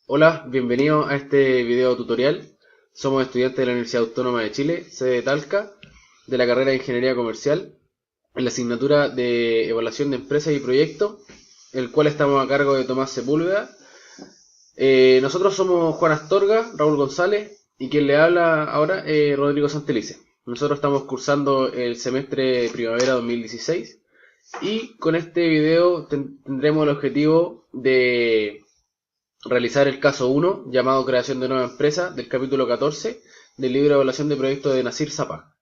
Hola, bienvenido a este video tutorial. Somos estudiantes de la Universidad Autónoma de Chile, sede de Talca, de la carrera de Ingeniería Comercial, en la asignatura de Evaluación de Empresas y Proyectos, el cual estamos a cargo de Tomás Sepúlveda. Nosotros somos Juan Astorga, Raúl González y quien le habla ahora Rodrigo Santelice. Nosotros estamos cursando el semestre primavera 2016 y con este video tendremos el objetivo de realizar el caso 1, llamado Creación de nueva empresa, del capítulo 14 del libro de evaluación de proyectos de Nasir Zapag.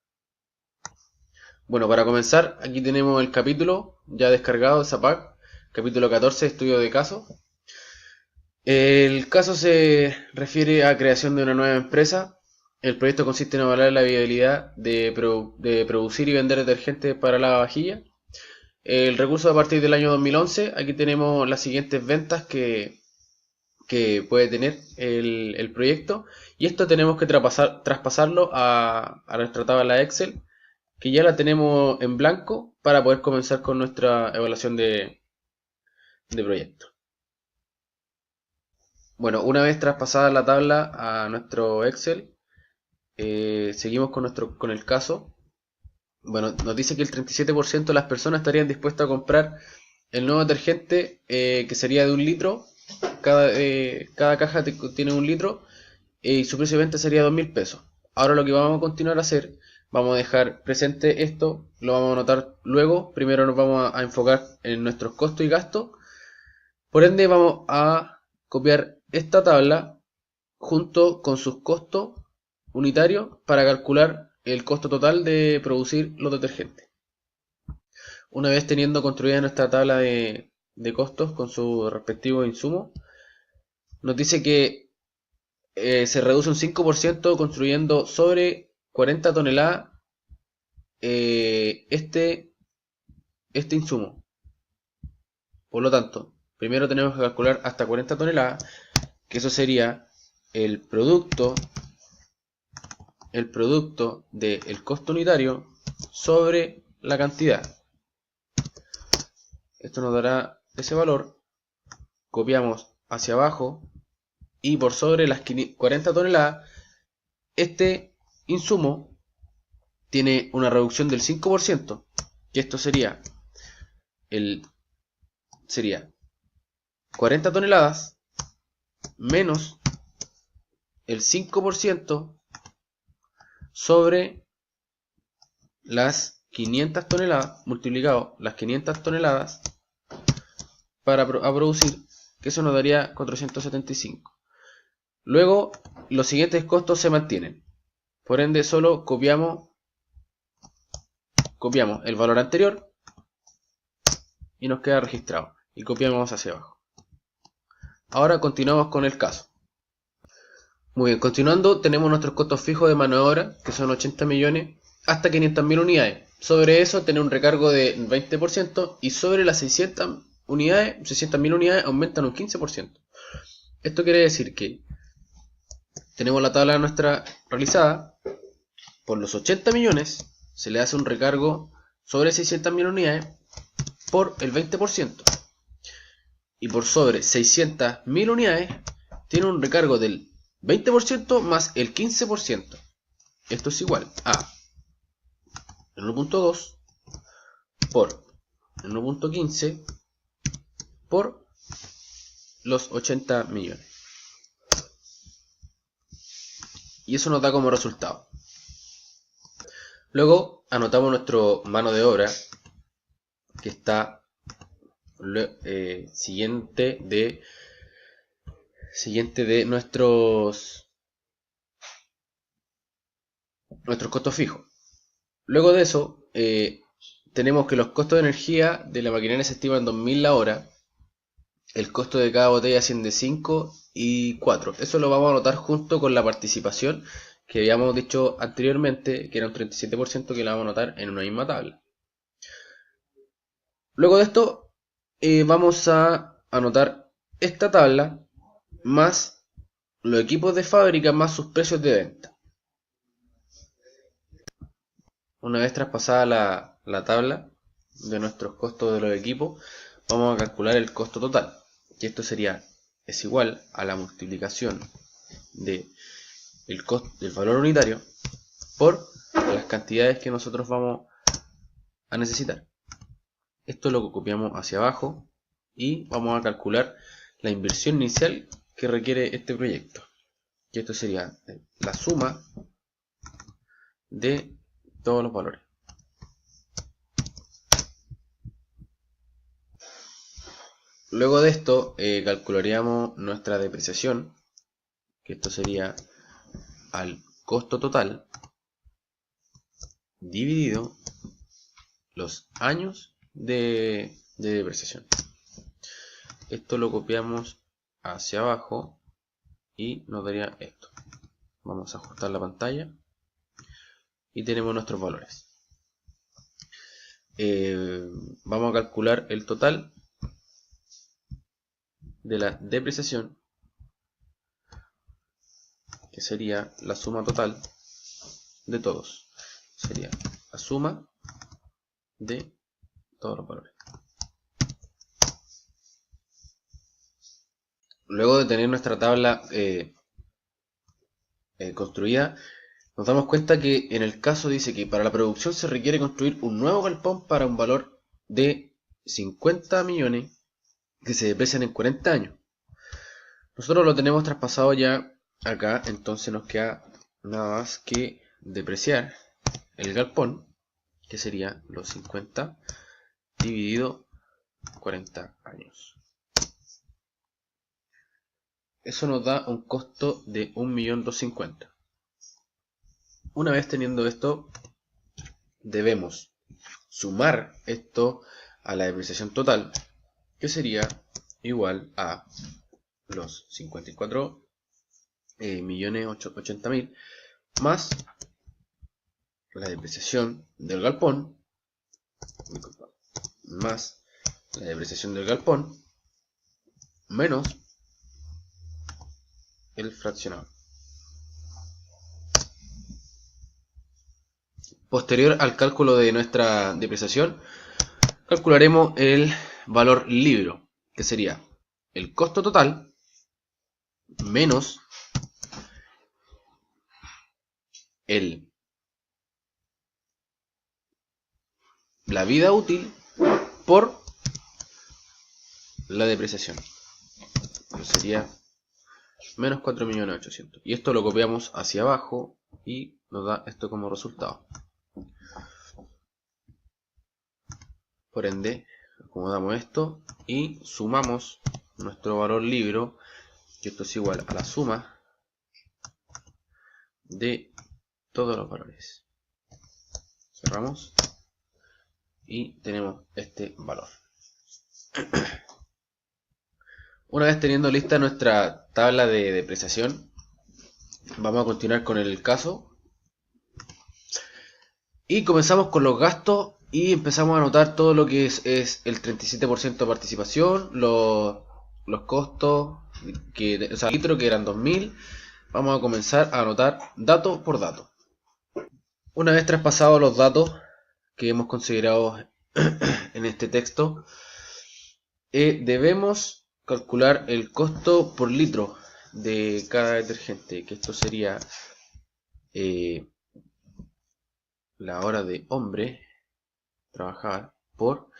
Bueno, para comenzar, aquí tenemos el capítulo ya descargado de Zapag, capítulo 14, estudio de caso. El caso se refiere a creación de una nueva empresa. El proyecto consiste en evaluar la viabilidad de producir y vender detergentes para la vajilla. El recurso a partir del año 2011, aquí tenemos las siguientes ventas que puede tener el proyecto, y esto tenemos que traspasarlo a nuestra tabla Excel, que ya la tenemos en blanco para poder comenzar con nuestra evaluación de proyecto. Bueno, una vez traspasada la tabla a nuestro Excel, seguimos con el caso. Bueno, nos dice que el 37% de las personas estarían dispuestas a comprar el nuevo detergente, que sería de 1 litro. Cada caja tiene 1 litro, y su precio de venta sería 2.000 pesos. Ahora lo que vamos a continuar a hacer, vamos a dejar presente esto, lo vamos a anotar luego. Primero nos vamos a enfocar en nuestros costos y gastos. Por ende vamos a copiar esta tabla junto con sus costos unitarios para calcular el costo total de producir los detergentes. Una vez teniendo construida nuestra tabla de costos con su respectivo insumo, nos dice que se reduce un 5% construyendo sobre 40 toneladas este insumo. Por lo tanto, primero tenemos que calcular hasta 40 toneladas, que eso sería el producto del costo unitario sobre la cantidad. Esto nos dará ese valor, copiamos hacia abajo, y por sobre las 40 toneladas, este insumo tiene una reducción del 5%, que esto sería 40 toneladas menos el 5% sobre las 500 toneladas, multiplicado las 500 toneladas a producir, que eso nos daría 475. Luego, los siguientes costos se mantienen. Por ende, solo copiamos el valor anterior y nos queda registrado. Y copiamos hacia abajo. Ahora continuamos con el caso. Muy bien, continuando, tenemos nuestros costos fijos de mano de obra, que son 80 millones, hasta 500.000 unidades. Sobre eso, tener un recargo de 20%, y sobre las 600.000 unidades aumentan un 15%. Esto quiere decir que tenemos la tabla nuestra realizada. Por los 80 millones se le hace un recargo sobre 600.000 unidades por el 20%. Y por sobre 600.000 unidades tiene un recargo del 20% más el 15%. Esto es igual a el 1.2 por el 1.15 por los 80 millones. Y eso nos da como resultado. Luego anotamos nuestro mano de obra, que está siguiente de nuestros costos fijos. Luego de eso, tenemos que los costos de energía de la maquinaria se estiman en 2.000 la hora. El costo de cada botella asciende 5 y 4. Eso lo vamos a anotar junto con la participación que habíamos dicho anteriormente, que era un 37%, que la vamos a anotar en una misma tabla. Luego de esto, vamos a anotar esta tabla más los equipos de fábrica más sus precios de venta. Una vez traspasada la tabla de nuestros costos de los equipos, vamos a calcular el costo total, y esto sería es igual a la multiplicación de del valor unitario por las cantidades que nosotros vamos a necesitar. Esto lo copiamos hacia abajo y vamos a calcular la inversión inicial que requiere este proyecto. Y esto sería la suma de todos los valores. Luego de esto calcularíamos nuestra depreciación, que esto sería al costo total dividido los años de depreciación. Esto lo copiamos hacia abajo y nos daría esto. Vamos a ajustar la pantalla y tenemos nuestros valores. Vamos a calcular el total de la depreciación, que sería la suma total de todos. Sería la suma de todos los valores. Luego de tener nuestra tabla construida, nos damos cuenta que en el caso dice que para la producción se requiere construir un nuevo galpón para un valor de 50 millones que se deprecian en 40 años. Nosotros lo tenemos traspasado ya acá, entonces nos queda nada más que depreciar el galpón, que sería los 50 dividido 40 años. Eso nos da un costo de 1.250.000. Una vez teniendo esto, debemos sumar esto a la depreciación total, que sería igual a los 54.080.000 más la depreciación del galpón, más la depreciación del galpón, menos el fraccionado. Posterior al cálculo de nuestra depreciación, calcularemos el valor libro, que sería el costo total menos la vida útil por la depreciación. Entonces sería menos 4.800.000. Y esto lo copiamos hacia abajo y nos da esto como resultado. Por ende, acomodamos esto y sumamos nuestro valor libro, que esto es igual a la suma de todos los valores. Cerramos y tenemos este valor. Una vez teniendo lista nuestra tabla de depreciación, vamos a continuar con el caso y comenzamos con los gastos y empezamos a anotar todo lo que es el 37% de participación, los costos, o sea, litro, que eran 2.000. Vamos a comenzar a anotar dato por dato. Una vez traspasados los datos que hemos considerado en este texto, debemos calcular el costo por litro de cada detergente, que esto sería la hora de hombre trabajar por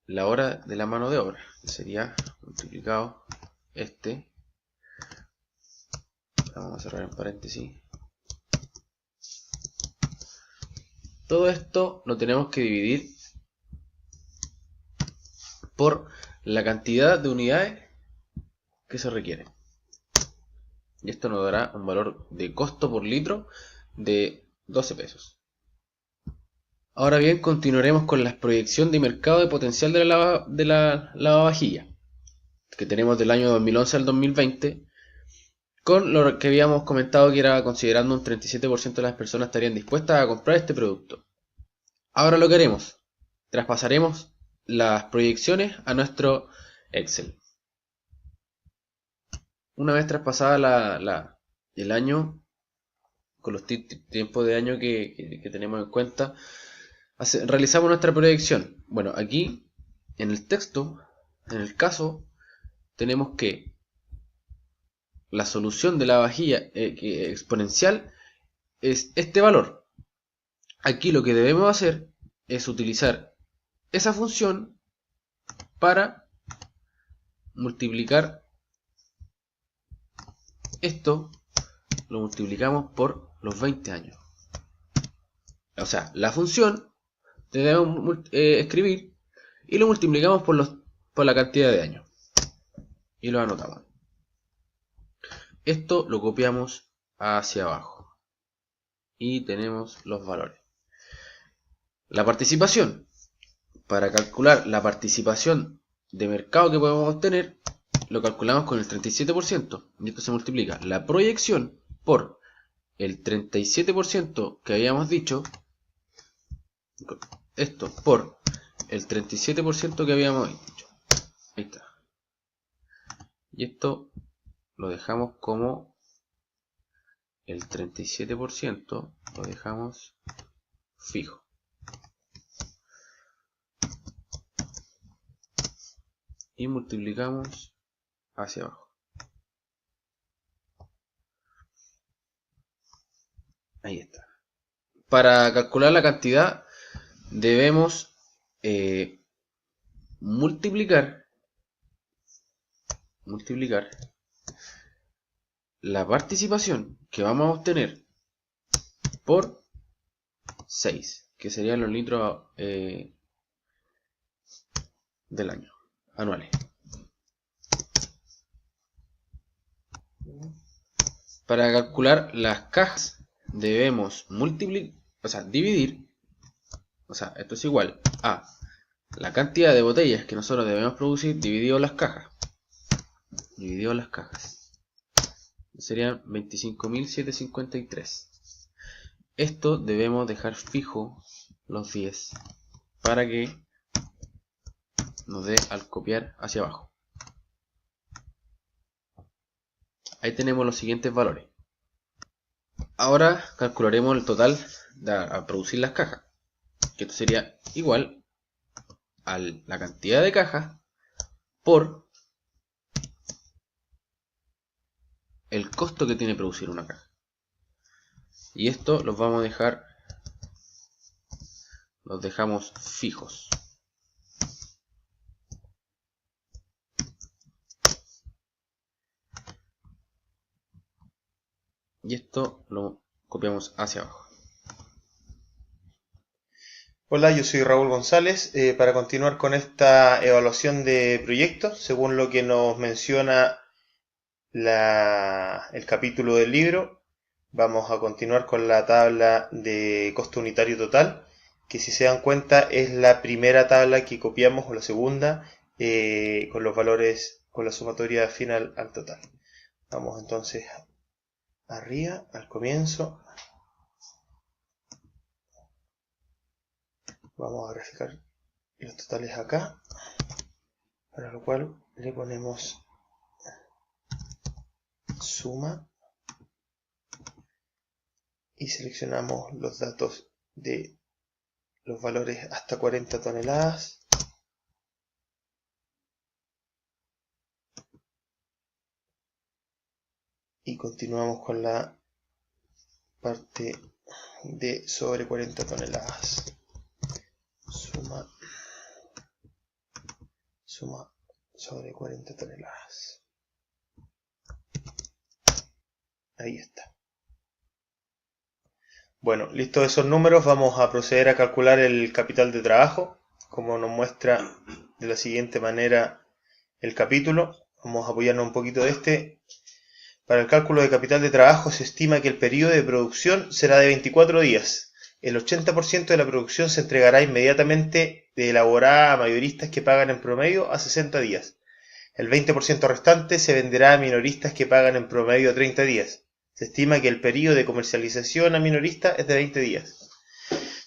la hora de la mano de obra, que sería multiplicado vamos a cerrar en paréntesis. Todo esto lo tenemos que dividir por la cantidad de unidades que se requieren. Y esto nos dará un valor de costo por litro de 12 pesos. Ahora bien, continuaremos con la proyección de mercado de potencial de la lavavajilla, que tenemos del año 2011 al 2020, con lo que habíamos comentado, que era considerando un 37% de las personas estarían dispuestas a comprar este producto. Ahora lo que haremos, traspasaremos las proyecciones a nuestro Excel. Una vez traspasada el año, con los tiempos de año que tenemos en cuenta, realizamos nuestra proyección. Bueno, aquí en el texto, en el caso, tenemos que la solución de la vajilla exponencial es este valor. Aquí lo que debemos hacer es utilizar esa función para multiplicar esto, lo multiplicamos por los 20 años. O sea, la función debemos escribir y lo multiplicamos por la cantidad de años. Y lo anotamos. Esto lo copiamos hacia abajo. Y tenemos los valores. La participación. Para calcular la participación de mercado que podemos obtener, lo calculamos con el 37%. Y esto se multiplica la proyección por el 37% que habíamos dicho. Esto por el 37% que habíamos dicho. Ahí está. Y esto lo dejamos como el 37%, lo dejamos fijo. Y multiplicamos hacia abajo. Ahí está. Para calcular la cantidad debemos multiplicar la participación que vamos a obtener por 6, que serían los litros del año, anuales. Para calcular las cajas debemos dividir, esto es igual a la cantidad de botellas que nosotros debemos producir dividido las cajas. Serían 25.753. Esto debemos dejar fijo los 10 para que nos dé al copiar hacia abajo. Ahí tenemos los siguientes valores. Ahora calcularemos el total a producir las cajas, que esto sería igual a la cantidad de cajas por el costo que tiene producir una caja. Y esto los vamos a dejar, los dejamos fijos. Y esto lo copiamos hacia abajo. Hola, yo soy Raúl González. Para continuar con esta evaluación de proyectos, según lo que nos menciona el capítulo del libro, vamos a continuar con la tabla de costo unitario total, que si se dan cuenta es la primera tabla que copiamos, o la segunda, con los valores, con la sumatoria final al total. Vamos entonces arriba, al comienzo. Vamos a graficar los totales acá, para lo cual le ponemos suma y seleccionamos los datos de los valores hasta 40 toneladas. Y continuamos con la parte de sobre 40 toneladas. Suma sobre 40 toneladas. Ahí está. Bueno, listo esos números, vamos a proceder a calcular el capital de trabajo, como nos muestra de la siguiente manera el capítulo. Vamos a apoyarnos un poquito de este. Para el cálculo de capital de trabajo se estima que el periodo de producción será de 24 días. El 80% de la producción se entregará inmediatamente de elaborada a mayoristas que pagan en promedio a 60 días. El 20% restante se venderá a minoristas que pagan en promedio a 30 días. Se estima que el periodo de comercialización a minoristas es de 20 días.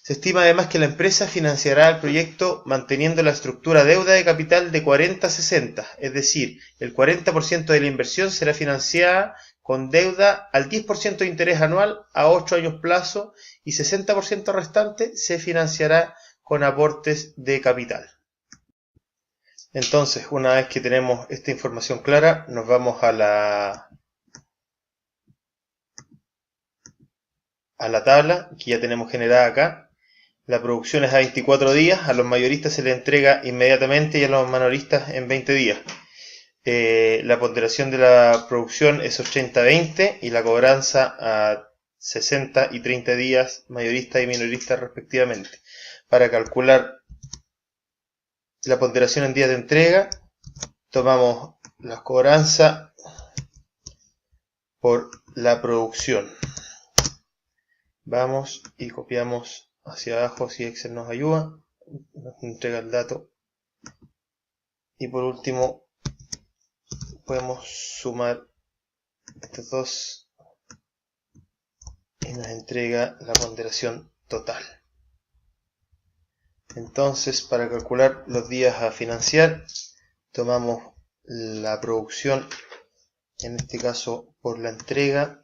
Se estima además que la empresa financiará el proyecto manteniendo la estructura deuda de capital de 40-60, es decir, el 40% de la inversión será financiada con deuda al 10% de interés anual a 8 años plazo y 60% restante se financiará con aportes de capital. Entonces, una vez que tenemos esta información clara, nos vamos a la a la tabla que ya tenemos generada acá. La producción es a 24 días, a los mayoristas se le entrega inmediatamente y a los minoristas en 20 días. La ponderación de la producción es 80-20 y la cobranza a 60 y 30 días, mayoristas y minoristas respectivamente. Para calcular la ponderación en días de entrega, tomamos la cobranza por la producción. Vamos y copiamos hacia abajo si Excel nos ayuda, nos entrega el dato. Y por último, podemos sumar estos dos y nos entrega la ponderación total. Entonces, para calcular los días a financiar, tomamos la producción, en este caso por la entrega.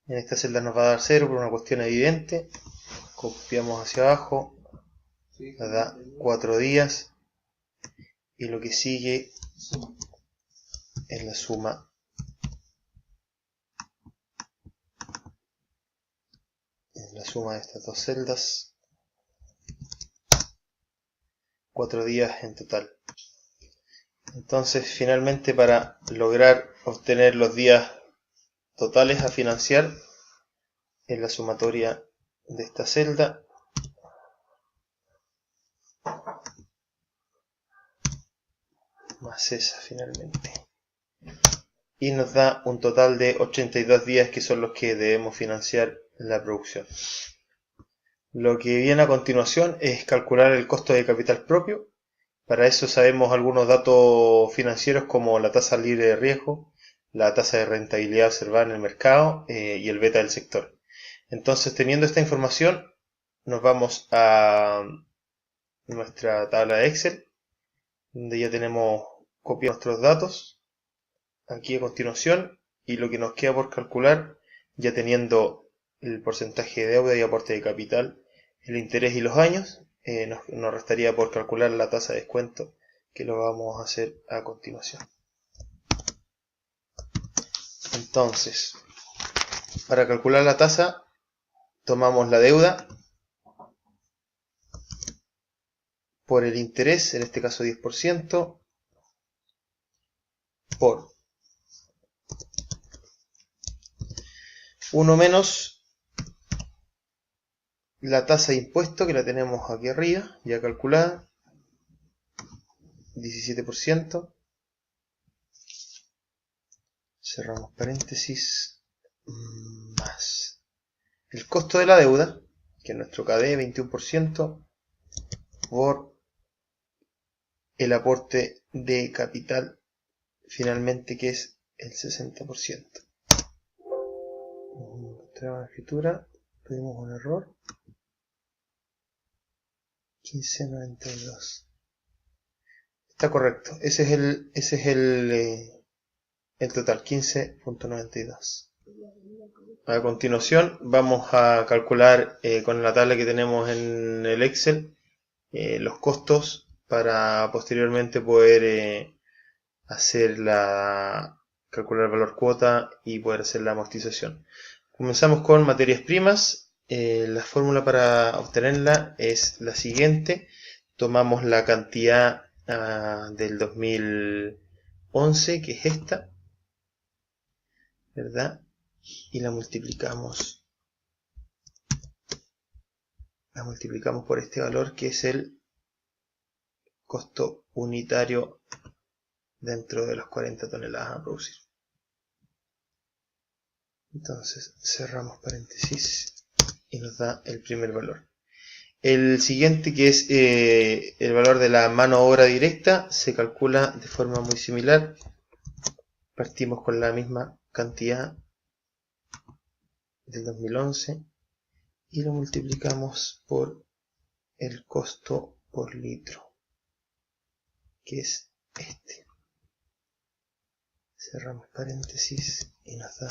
En esta celda nos va a dar 0 por una cuestión evidente. Copiamos hacia abajo, nos da 4 días. Y lo que sigue es la suma de estas dos celdas. 4 días en total. Entonces, finalmente, para lograr obtener los días totales a financiar, es la sumatoria de esta celda más esa finalmente, y nos da un total de 82 días, que son los que debemos financiar la producción. Lo que viene a continuación es calcular el costo de capital propio. Para eso sabemos algunos datos financieros como la tasa libre de riesgo, la tasa de rentabilidad observada en el mercado y el beta del sector. Entonces, teniendo esta información, nos vamos a nuestra tabla de Excel, donde ya tenemos copiados nuestros datos aquí a continuación, y lo que nos queda por calcular, ya teniendo el porcentaje de deuda y aporte de capital, el interés y los años, nos restaría por calcular la tasa de descuento, que lo vamos a hacer a continuación. Entonces, para calcular la tasa, tomamos la deuda por el interés, en este caso 10%, por 1 menos la tasa de impuesto, que la tenemos aquí arriba, ya calculada, 17%. Cerramos paréntesis, más el costo de la deuda, que es nuestro KD, 21%, por el aporte de capital, finalmente, que es el 60%. Encontramos la escritura, tuvimos un error, 15.92. Está correcto, ese es el total, 15.92. A continuación vamos a calcular con la tabla que tenemos en el Excel los costos, para posteriormente poder calcular el valor cuota y poder hacer la amortización. Comenzamos con materias primas. La fórmula para obtenerla es la siguiente. Tomamos la cantidad del 2011, que es esta, ¿verdad? Y la multiplicamos por este valor, que es el costo unitario dentro de las 40 toneladas a producir. Entonces cerramos paréntesis y nos da el primer valor. El siguiente, que es el valor de la mano obra directa, se calcula de forma muy similar. Partimos con la misma cantidad del 2011 y lo multiplicamos por el costo por litro, que es este. Cerramos paréntesis y nos da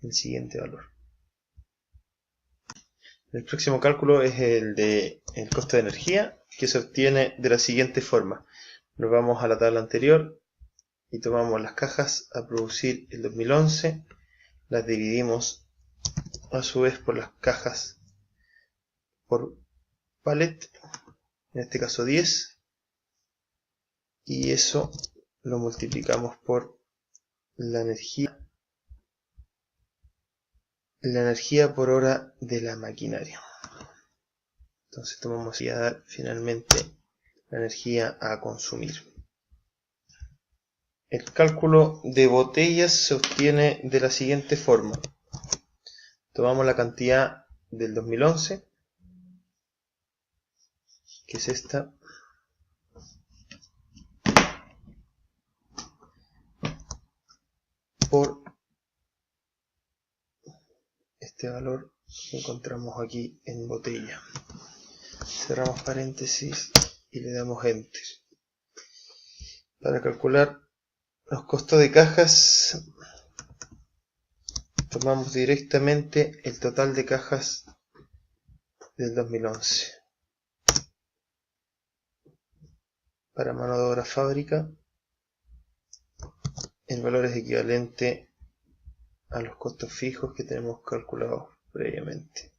el siguiente valor. El próximo cálculo es el de el costo de energía, que se obtiene de la siguiente forma. Nos vamos a la tabla anterior y tomamos las cajas a producir el 2011, las dividimos a su vez por las cajas por pallet, en este caso 10, y eso lo multiplicamos por la energía por hora de la maquinaria. Entonces tomamos y a dar finalmente la energía a consumir. El cálculo de botellas se obtiene de la siguiente forma. Tomamos la cantidad del 2011, que es esta, por este valor que encontramos aquí en botella. Cerramos paréntesis y le damos enter. Para calcular los costos de cajas, tomamos directamente el total de cajas del 2011. Para mano de obra fábrica, el valor es equivalente a los costos fijos que tenemos calculados previamente,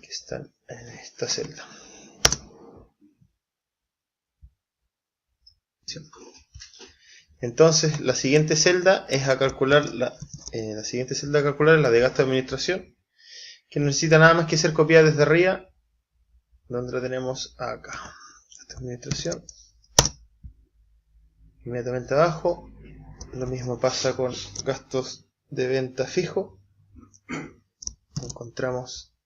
que están en esta celda. Entonces la siguiente celda es a calcular la siguiente celda a calcular es la de gasto de administración, que no necesita nada más que ser copiada desde arriba, donde la tenemos acá. Gasto de administración, inmediatamente abajo. Lo mismo pasa con gastos de venta fijo. Lo encontramos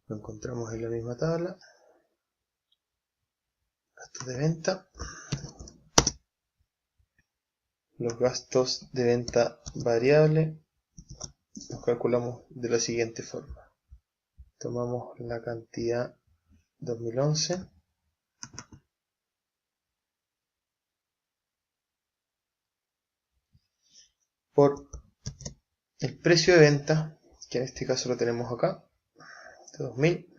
en la misma tabla. Gastos de venta. Los gastos de venta variable los calculamos de la siguiente forma. Tomamos la cantidad 2011 por el precio de venta, que en este caso lo tenemos acá, de 2000,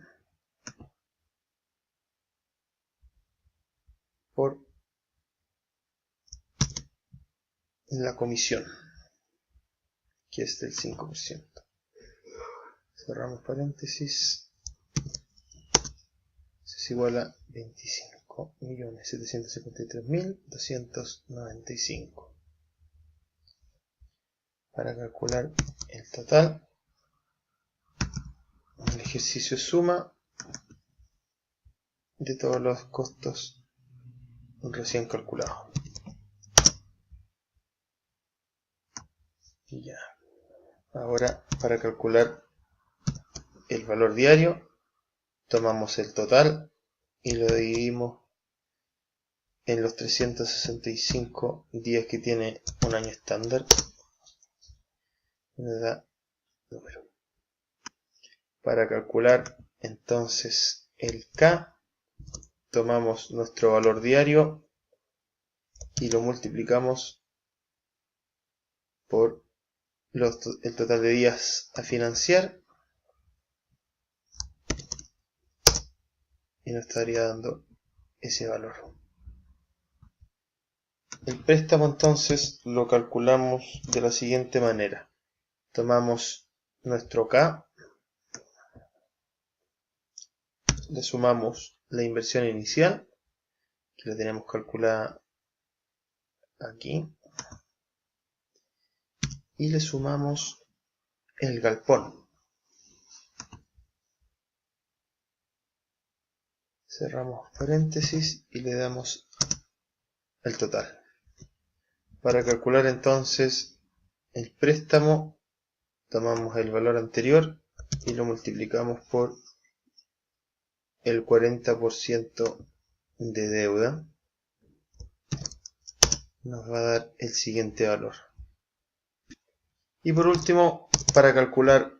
por la comisión, que es del 5%. Cerramos paréntesis. Eso es igual a 25.753.295. Para calcular el total, el ejercicio suma de todos los costos recién calculados. Y ya. Ahora, para calcular el valor diario, tomamos el total y lo dividimos en los 365 días que tiene un año estándar. Nos da número. Para calcular entonces el K, tomamos nuestro valor diario y lo multiplicamos por el total de días a financiar y nos estaría dando ese valor. El préstamo entonces lo calculamos de la siguiente manera. Tomamos nuestro K, le sumamos la inversión inicial, que la tenemos calculada aquí, y le sumamos el galpón. Cerramos paréntesis y le damos el total. Para calcular entonces el préstamo, tomamos el valor anterior y lo multiplicamos por el 40% de deuda. Nos va a dar el siguiente valor. Y por último, para calcular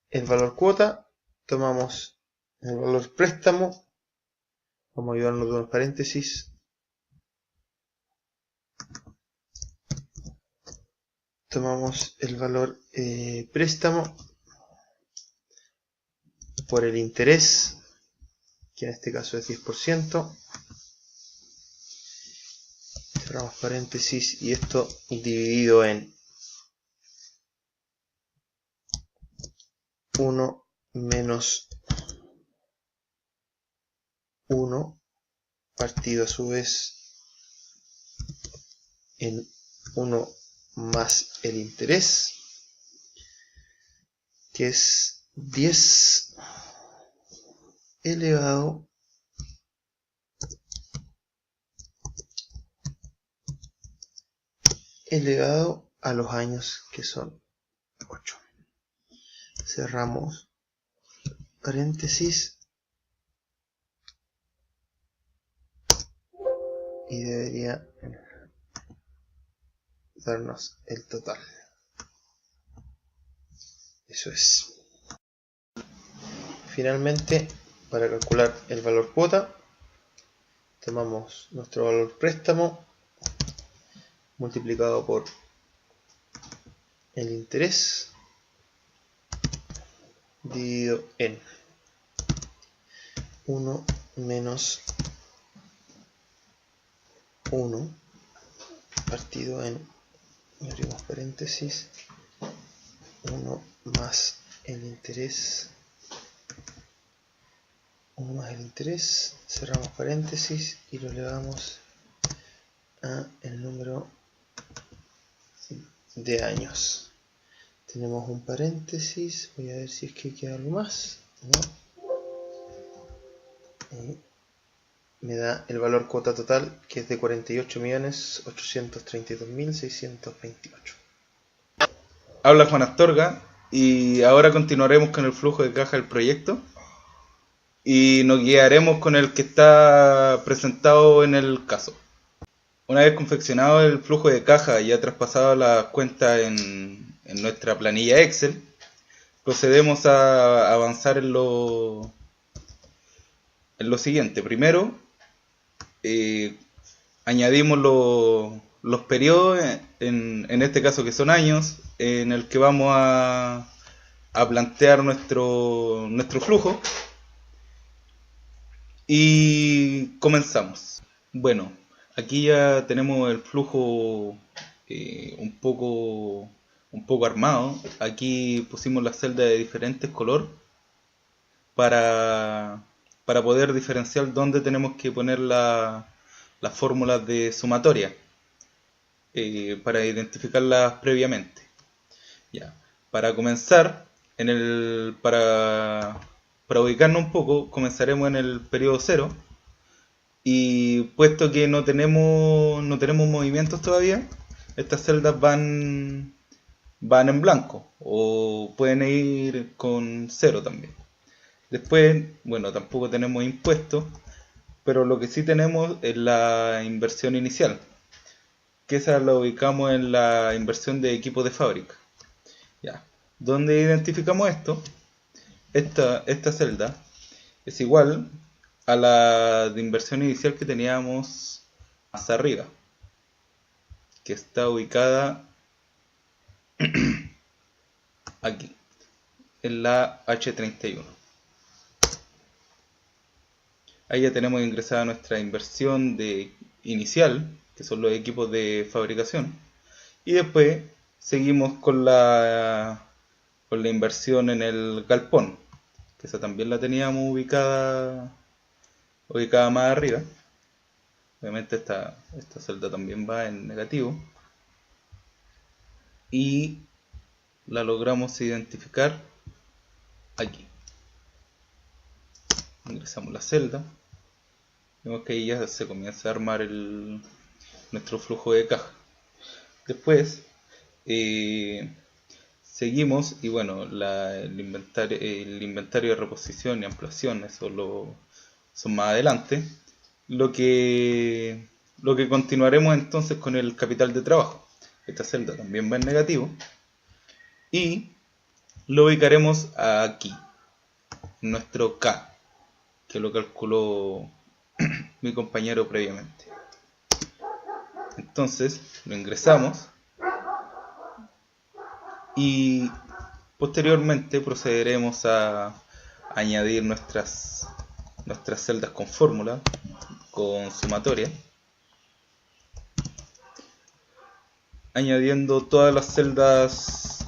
el valor cuota, tomamos el valor préstamo, vamos a ayudarnos de unos paréntesis, tomamos el valor préstamo por el interés, que en este caso es 10%, cerramos paréntesis y esto dividido en 1 menos 1 partido a su vez en 1 más el interés, que es 10 elevado a los años, que son 8. Cerramos paréntesis y debería darnos el total. Eso es. Finalmente, para calcular el valor cuota, tomamos nuestro valor préstamo multiplicado por el interés dividido en 1 menos 1 partido en, y abrimos paréntesis, 1 más el interés, 1 más el interés, cerramos paréntesis y lo elevamos a el número de años. Tenemos un paréntesis, voy a ver si es que queda algo más. No. Me da el valor cuota total, que es de 48.832.628. Habla Juan Astorga y ahora continuaremos con el flujo de caja del proyecto y nos guiaremos con el que está presentado en el caso. Una vez confeccionado el flujo de caja y ya traspasado las cuentas en nuestra planilla Excel, procedemos a avanzar en lo siguiente. Primero, añadimos los periodos, en este caso que son años, en el que vamos a plantear nuestro flujo. Y comenzamos. Bueno, aquí ya tenemos el flujo un poco armado. Aquí pusimos las celdas de diferentes color para poder diferenciar dónde tenemos que poner las fórmulas de sumatoria, para identificarlas previamente. Ya. Para comenzar, para ubicarnos un poco, comenzaremos en el periodo 0. Y puesto que no tenemos movimientos todavía, estas celdas van en blanco o pueden ir con 0 también. Después, bueno, tampoco tenemos impuestos, pero lo que sí tenemos es la inversión inicial, que esa la ubicamos en la inversión de equipos de fábrica. Ya. ¿Dónde identificamos esto? Esta celda es igual a la de inversión inicial que teníamos más arriba, que está ubicada aquí, en la H31. Ahí ya tenemos ingresada nuestra inversión inicial, que son los equipos de fabricación, y después seguimos con la inversión en el galpón, que esa también la teníamos ubicada más arriba. Obviamente esta celda también va en negativo y la logramos identificar aquí. Ingresamos la celda, vemos que ahí ya se comienza a armar nuestro flujo de caja. Después seguimos, y bueno, el inventario de reposición y ampliación, eso son más adelante. Lo que continuaremos entonces con el capital de trabajo. Esta celda también va en negativo y lo ubicaremos aquí, nuestro K, que lo calculó mi compañero previamente. Entonces lo ingresamos y posteriormente procederemos a añadir nuestras celdas con fórmula, con sumatoria. añadiendo todas las celdas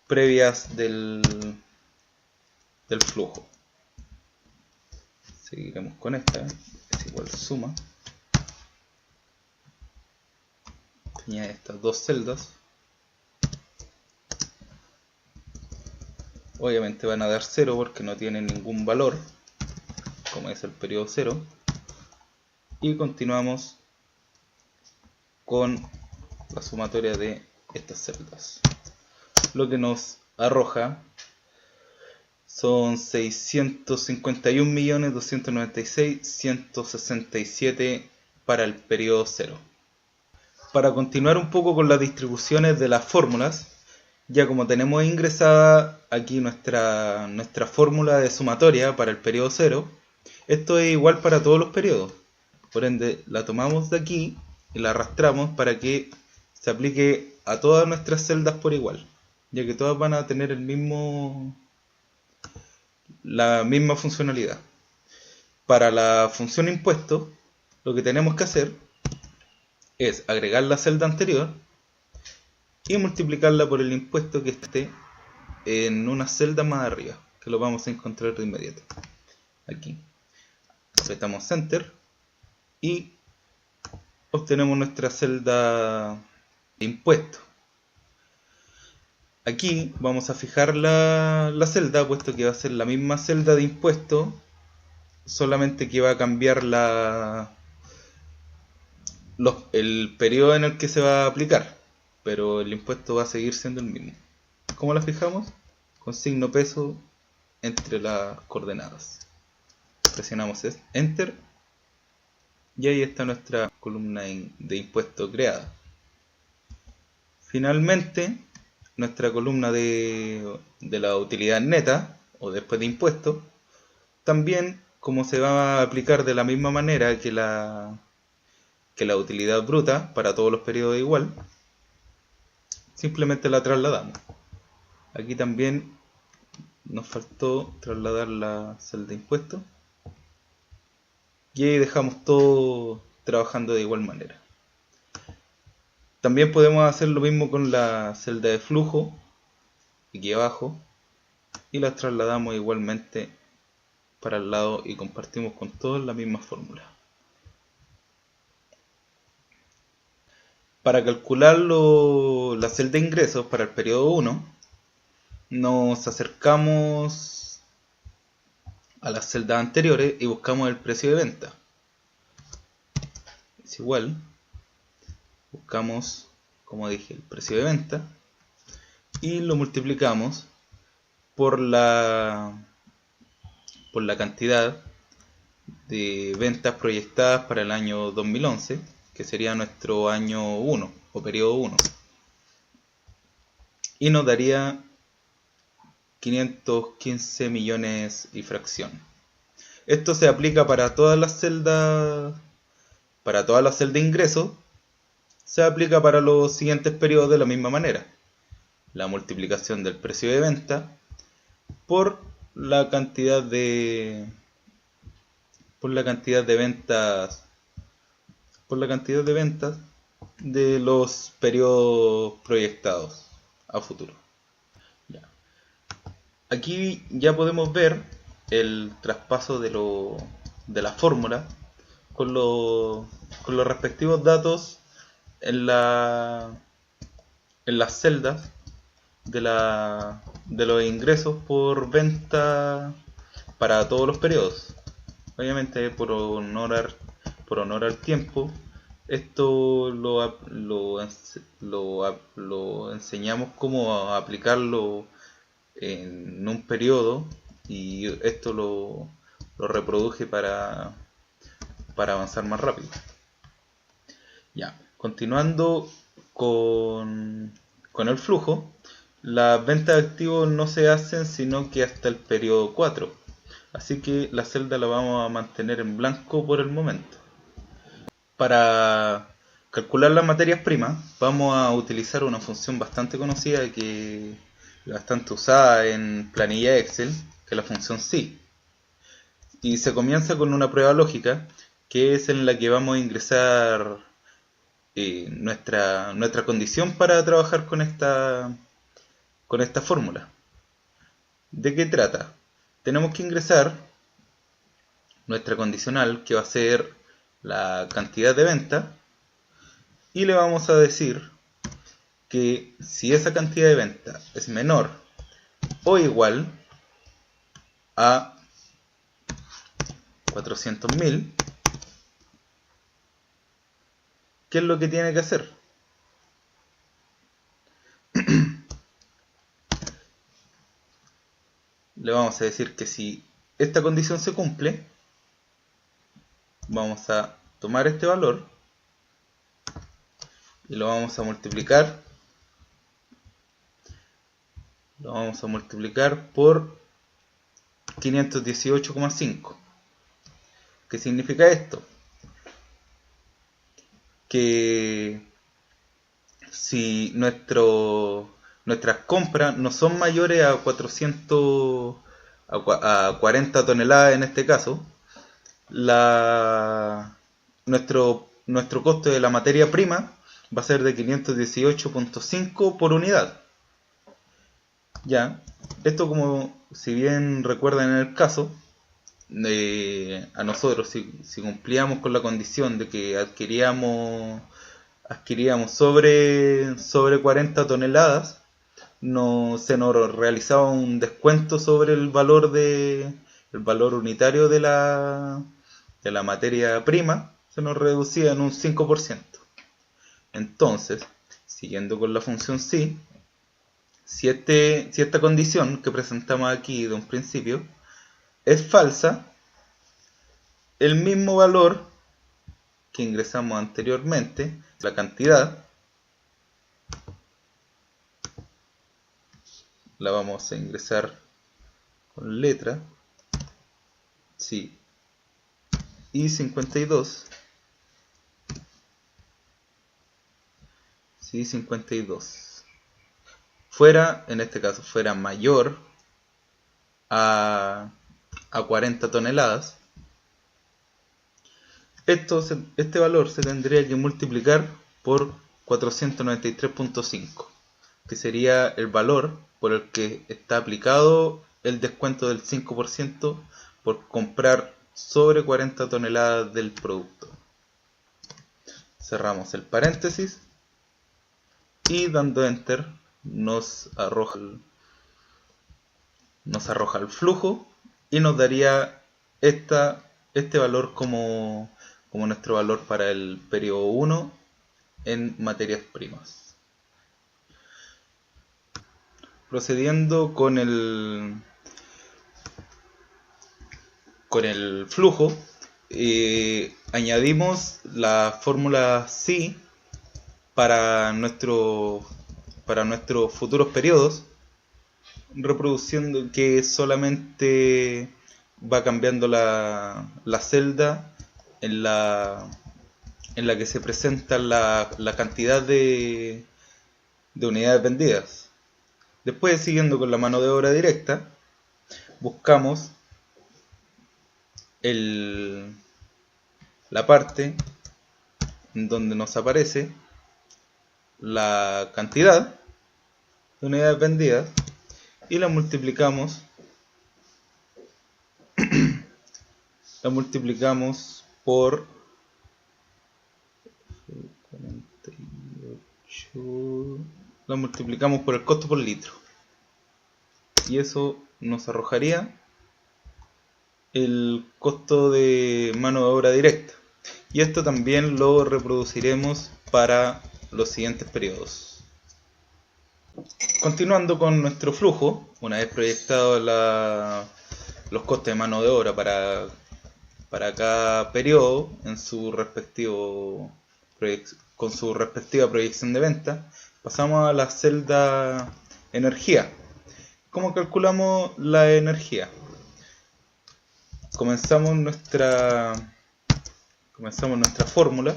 previas del flujo. Seguiremos con esta, es igual suma. Añade estas dos celdas. Obviamente van a dar 0 porque no tienen ningún valor, como es el periodo 0. Y continuamos con la sumatoria de estas celdas. Lo que nos arroja son 651.296.167 para el periodo 0. Para continuar un poco con las distribuciones de las fórmulas, ya como tenemos ingresada aquí nuestra fórmula de sumatoria para el periodo 0, esto es igual para todos los periodos. Por ende, la tomamos de aquí y la arrastramos para que se aplique a todas nuestras celdas por igual, ya que todas van a tener la misma funcionalidad. Para la función impuesto, lo que tenemos que hacer es agregar la celda anterior y multiplicarla por el impuesto que esté en una celda más arriba, que lo vamos a encontrar de inmediato. Aquí apretamos Enter y obtenemos nuestra celda de impuesto. Aquí vamos a fijar la celda, puesto que va a ser la misma celda de impuesto, solamente que va a cambiar el periodo en el que se va a aplicar, pero el impuesto va a seguir siendo el mismo. ¿Cómo la fijamos? Con signo peso entre las coordenadas. Presionamos Enter y ahí está nuestra columna de impuesto creada. Finalmente, nuestra columna de la utilidad neta, o después de impuesto, también, como se va a aplicar de la misma manera que la utilidad bruta para todos los periodos igual, simplemente la trasladamos. Aquí también nos faltó trasladar la celda de impuestos y ahí dejamos todo trabajando de igual manera. También podemos hacer lo mismo con la celda de flujo, aquí abajo, y las trasladamos igualmente para el lado y compartimos con todos la misma fórmula. Para calcular la celda de ingresos para el periodo 1, nos acercamos a las celdas anteriores y buscamos el precio de venta. Es igual, buscamos, como dije, el precio de venta y lo multiplicamos por la cantidad de ventas proyectadas para el año 2011, que sería nuestro año 1 o periodo 1, y nos daría 515 millones y fracción. Esto se aplica para todas las celdas, de ingresos. Se aplica para los siguientes periodos de la misma manera. La multiplicación del precio de venta por la cantidad de ventas de los periodos proyectados a futuro. Aquí ya podemos ver el traspaso de la fórmula con los respectivos datos en las celdas de los ingresos por venta para todos los periodos. Obviamente, por honor al tiempo, esto lo enseñamos cómo aplicarlo en un periodo, y esto lo reproduje para avanzar más rápido. Ya, continuando con el flujo, las ventas de activos no se hacen sino que hasta el periodo 4, así que la celda la vamos a mantener en blanco por el momento. Para calcular las materias primas vamos a utilizar una función bastante conocida que bastante usada en planilla Excel, que es la función SI. Y se comienza con una prueba lógica, que es en la que vamos a ingresar nuestra condición para trabajar con esta fórmula. ¿De qué trata? Tenemos que ingresar nuestra condicional, que va a ser la cantidad de venta, y le vamos a decir que si esa cantidad de venta es menor o igual a 400.000, ¿qué es lo que tiene que hacer? Le vamos a decir que si esta condición se cumple, vamos a tomar este valor y lo vamos a multiplicar por 518,5. ¿Qué significa esto? Que si nuestras compras no son mayores a 40 toneladas en este caso, nuestro costo de la materia prima va a ser de 518,5 por unidad. Ya, esto, como si bien recuerdan en el caso, a nosotros si cumplíamos con la condición de que adquiríamos sobre 40 toneladas, se nos realizaba un descuento sobre el valor unitario de la materia prima, se nos reducía en un 5%. Entonces, siguiendo con la función si esta condición que presentamos aquí de un principio es falsa, el mismo valor que ingresamos anteriormente, la cantidad, la vamos a ingresar con letra, sí, y 52, sí, 52, en este caso, fuera mayor a 40 toneladas, este valor se tendría que multiplicar por 493,5, que sería el valor por el que está aplicado el descuento del 5% por comprar sobre 40 toneladas del producto. Cerramos el paréntesis y dando enter nos arroja el flujo y nos daría este valor como nuestro valor para el periodo 1 en materias primas. Procediendo con el flujo, añadimos la fórmula psi para nuestros futuros periodos, reproduciendo que solamente va cambiando la celda en la que se presenta la cantidad de unidades vendidas. Después, siguiendo con la mano de obra directa, buscamos la parte en donde nos aparece la cantidad de unidades vendidas y la multiplicamos por 48, la multiplicamos por el costo por litro y eso nos arrojaría el costo de mano de obra directa, y esto también lo reproduciremos para los siguientes periodos. Continuando con nuestro flujo, una vez proyectados los costes de mano de obra para cada periodo en con su respectiva proyección de venta, pasamos a la celda energía. ¿Cómo calculamos la energía? Comenzamos nuestra fórmula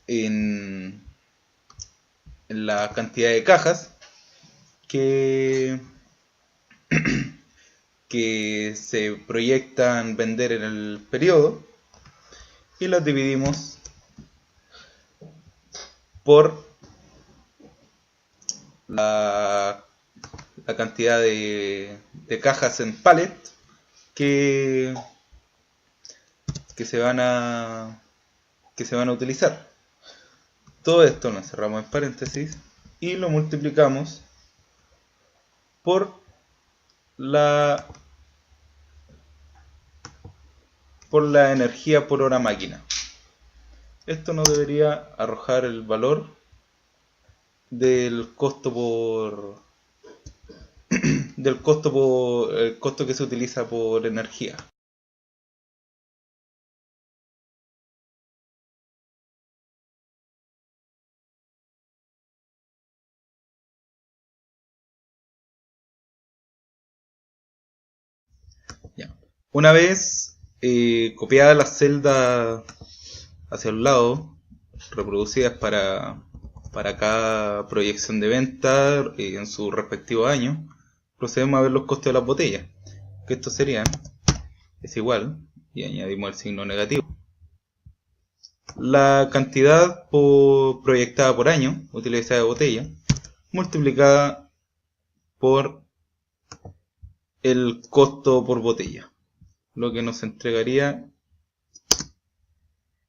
en la cantidad de cajas que se proyectan vender en el periodo y las dividimos por la cantidad de cajas en pallet que se van a utilizar. Todo esto lo encerramos en paréntesis y lo multiplicamos por la energía por hora máquina. Esto nos debería arrojar el valor del costo el costo que se utiliza por energía. Ya. Una vez copiadas las celdas hacia un lado, reproducidas para cada proyección de venta en su respectivo año, procedemos a ver los costos de las botellas, que esto sería, es igual, y añadimos el signo negativo, la cantidad proyectada por año utilizada de botella, multiplicada por el costo por botella, lo que nos entregaría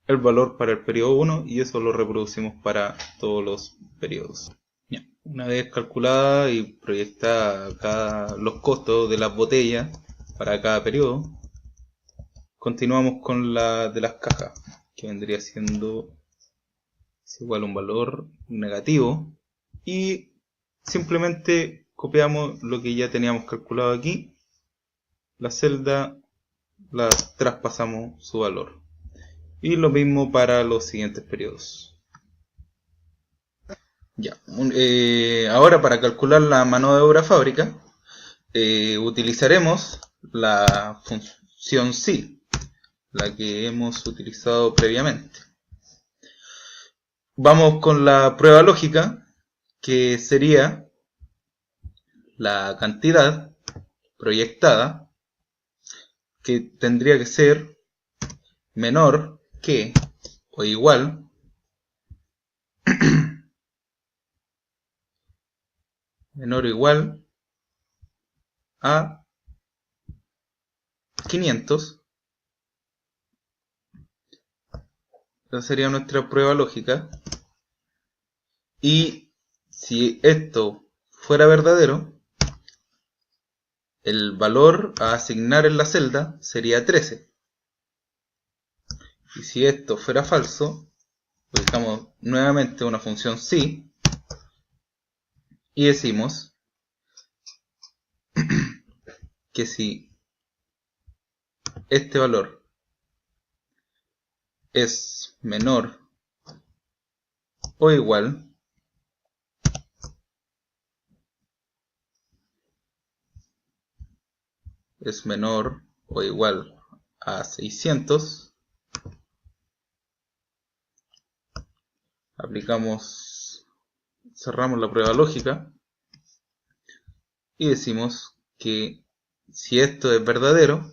el valor para el periodo 1, y eso lo reproducimos para todos los periodos. Ya. Una vez calculada y proyectada los costos de las botellas para cada periodo, continuamos con la de las cajas, que vendría siendo igual a un valor negativo, y simplemente copiamos lo que ya teníamos calculado aquí, la celda la traspasamos su valor, y lo mismo para los siguientes periodos. Ya. Ahora, para calcular la mano de obra fábrica, utilizaremos la función SI, la que hemos utilizado previamente. Vamos con la prueba lógica, que sería la cantidad proyectada, que tendría que ser menor que o igual menor o igual a 500. Esa sería nuestra prueba lógica. Y si esto fuera verdadero, el valor a asignar en la celda sería 13. Y si esto fuera falso, ubicamos nuevamente una función SI y decimos que si este valor es menor o igual a 600, cerramos la prueba lógica y decimos que si esto es verdadero,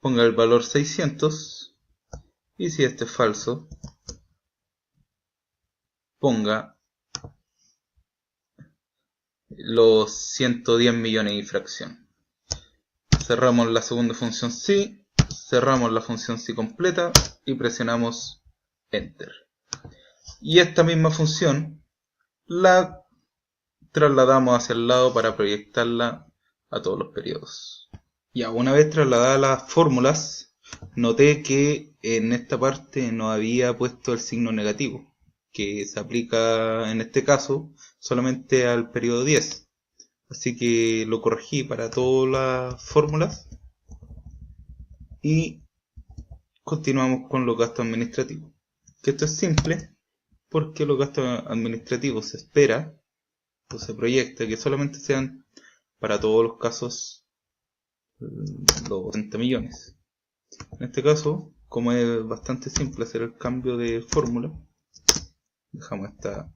ponga el valor 600, y si esto es falso, ponga los 110 millones y fracción. Cerramos la segunda función SI, cerramos la función SI completa y presionamos Enter. Y esta misma función la trasladamos hacia el lado para proyectarla a todos los periodos. Ya, una vez trasladadas las fórmulas, noté que en esta parte no había puesto el signo negativo, que se aplica en este caso solamente al periodo 10. Así que lo corregí para todas las fórmulas y continuamos con los gastos administrativos. Que esto es simple porque los gastos administrativos se espera o se proyecta que solamente sean para todos los casos los 80 millones. En este caso, como es bastante simple hacer el cambio de fórmula, dejamos esta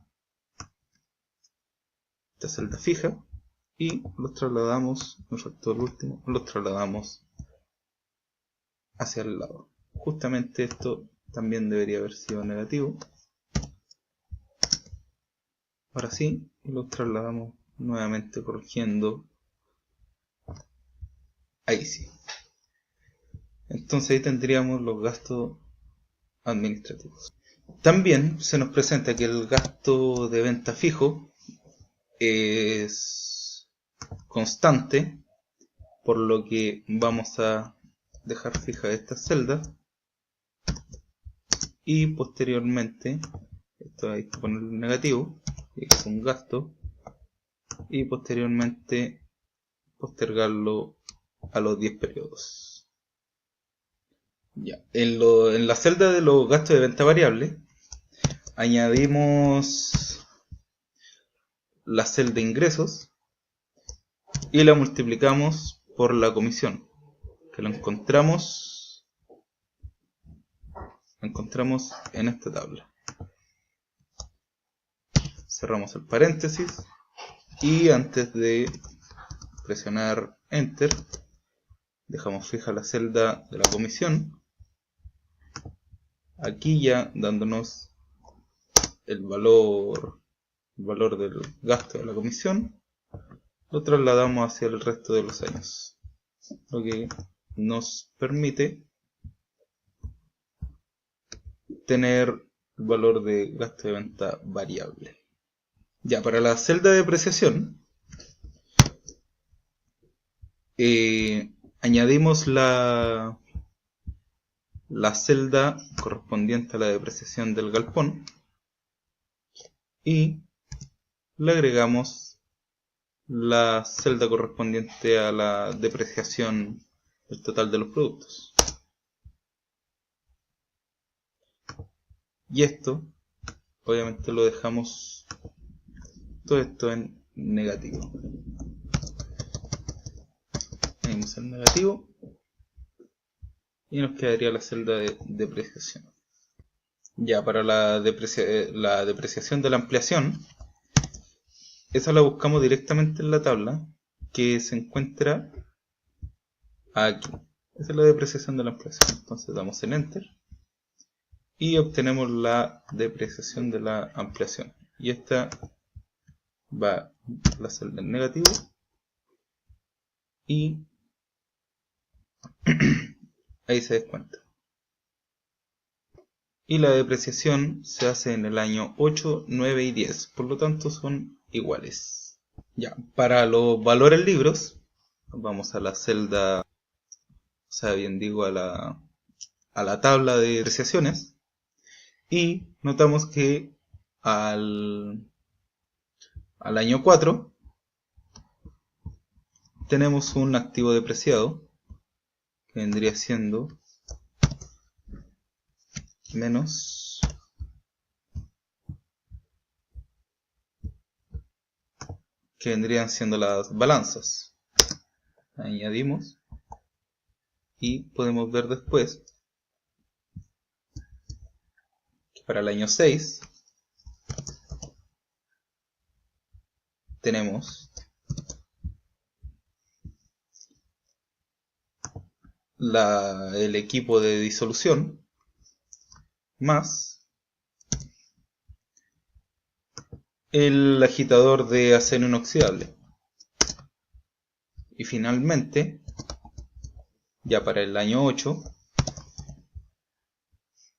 celda fija y los trasladamos, nos faltó el último, los trasladamos hacia el lado. Justamente esto también debería haber sido negativo, Ahora sí, y los trasladamos nuevamente corrigiendo. Ahí sí. Entonces ahí tendríamos los gastos administrativos. También se nos presenta que el gasto de venta fijo es constante, por lo que vamos a dejar fija esta celda y posteriormente, esto hay que ponerlo en negativo, es un gasto, y posteriormente postergarlo a los 10 periodos. Ya. En la celda de los gastos de venta variable añadimos la celda de ingresos y la multiplicamos por la comisión, que lo encontramos en esta tabla. Cerramos el paréntesis y antes de presionar Enter dejamos fija la celda de la comisión, aquí ya dándonos el valor del gasto de la comisión, lo trasladamos hacia el resto de los años, lo que nos permite tener el valor de gasto de venta variable. Ya, para la celda de depreciación añadimos la celda correspondiente a la depreciación del galpón y le agregamos la celda correspondiente a la depreciación del total de los productos. Y esto, obviamente, lo dejamos todo esto en negativo. Añadimos el negativo y nos quedaría la celda de depreciación. Ya, para la depreciación de la ampliación, esa la buscamos directamente en la tabla que se encuentra aquí. Esa es la depreciación de la ampliación. Entonces damos en Enter y obtenemos la depreciación de la ampliación. Y esta va a la celda en negativo y ahí se descuenta. Y la depreciación se hace en el año 8, 9 y 10, por lo tanto son iguales. Ya, para los valores libros, vamos a la celda, o sea, bien digo, a la tabla de depreciaciones, y notamos que al año 4 tenemos un activo depreciado que vendría siendo menos que vendrían siendo las balanzas. Añadimos y podemos ver después que para el año 6 tenemos el equipo de disolución más el agitador de acero inoxidable. Y finalmente, ya para el año 8,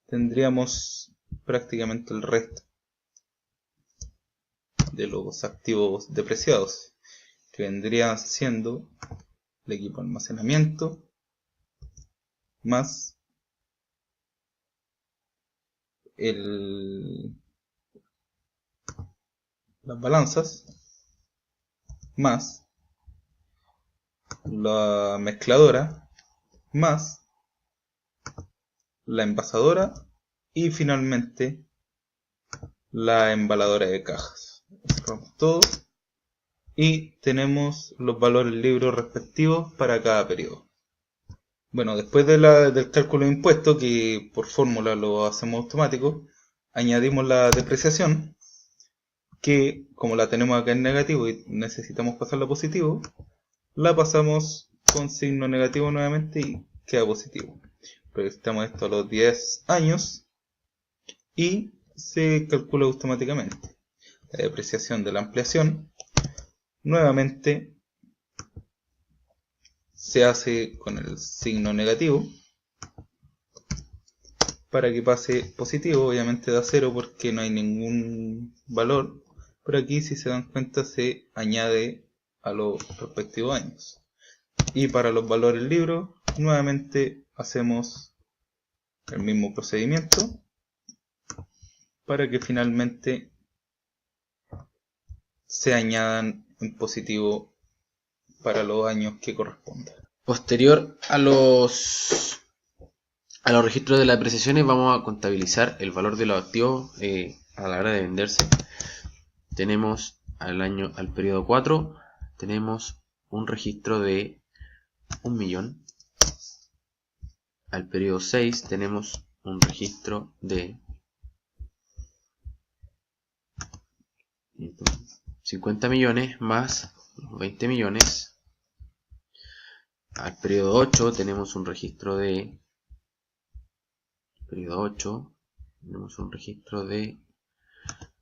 tendríamos prácticamente el resto de los activos depreciados, que vendrían siendo el equipo de almacenamiento más las balanzas más la mezcladora más la envasadora y finalmente la embaladora de cajas. Cerramos todo y tenemos los valores libros respectivos para cada periodo. Bueno, después del cálculo de impuestos, que por fórmula lo hacemos automático, añadimos la depreciación, que como la tenemos acá en negativo y necesitamos pasarla a positivo, la pasamos con signo negativo nuevamente y queda positivo. Proyectamos esto a los 10 años y se calcula automáticamente. la depreciación de la ampliación, nuevamente se hace con el signo negativo para que pase positivo. Obviamente da 0 porque no hay ningún valor, pero aquí, si se dan cuenta, se añade a los respectivos años. Y para los valores libros, nuevamente hacemos el mismo procedimiento para que finalmente se añadan en positivo para los años que correspondan. Posterior a los registros de las depreciaciones, vamos a contabilizar el valor de los activos a la hora de venderse. Tenemos al periodo 4, tenemos un registro de 1.000.000. Al periodo 6 tenemos un registro de 50 millones más 20 millones. Al periodo 8 tenemos un registro de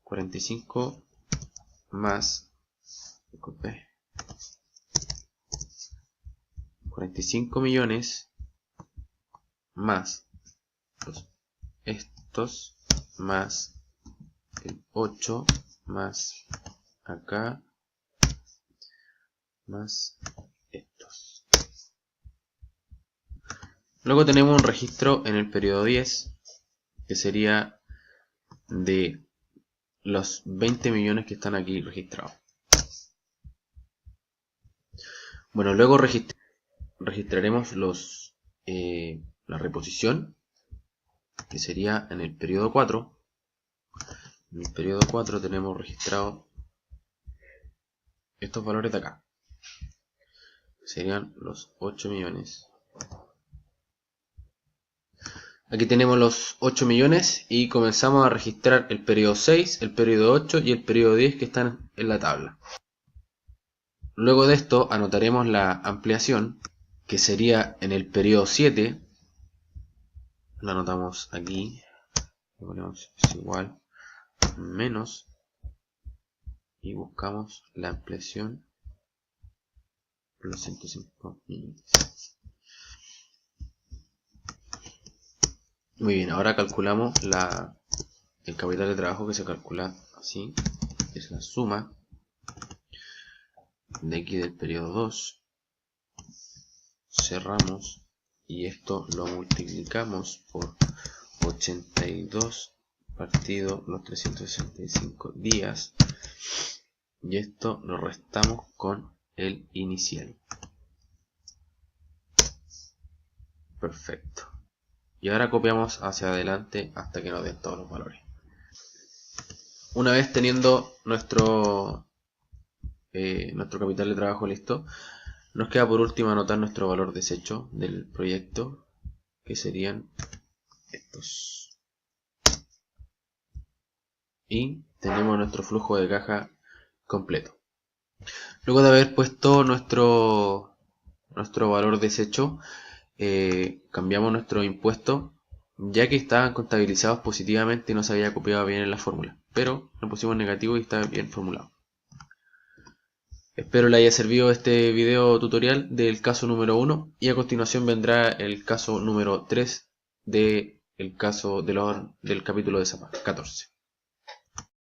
45 más 45 millones más estos más el 8 más acá más estos. Luego tenemos un registro en el periodo 10 que sería de los 20 millones que están aquí registrados. Bueno, luego registraremos la reposición, que sería en el periodo 4. En el periodo 4 tenemos registrado estos valores de acá, que serían los 8 millones. Aquí tenemos los 8 millones y comenzamos a registrar el periodo 6, el periodo 8 y el periodo 10 que están en la tabla. Luego de esto anotaremos la ampliación, que sería en el periodo 7. La anotamos aquí, le ponemos es igual menos y buscamos la ampliación por los 105 millones. Muy bien, ahora calculamos el capital de trabajo, que se calcula así, es la suma de aquí del periodo 2, cerramos y esto lo multiplicamos por 82 partido los 365 días y esto lo restamos con el inicial. Perfecto. Y ahora copiamos hacia adelante hasta que nos den todos los valores. Una vez teniendo nuestro capital de trabajo listo, nos queda por último anotar nuestro valor desecho del proyecto, que serían estos. Y tenemos nuestro flujo de caja completo. Luego de haber puesto nuestro valor desecho, cambiamos nuestro impuesto, ya que estaban contabilizados positivamente y no se había copiado bien en la fórmula, pero lo pusimos negativo y está bien formulado. Espero le haya servido este video tutorial del caso número 1 y a continuación vendrá el caso número 3 del capítulo de Zapata 14.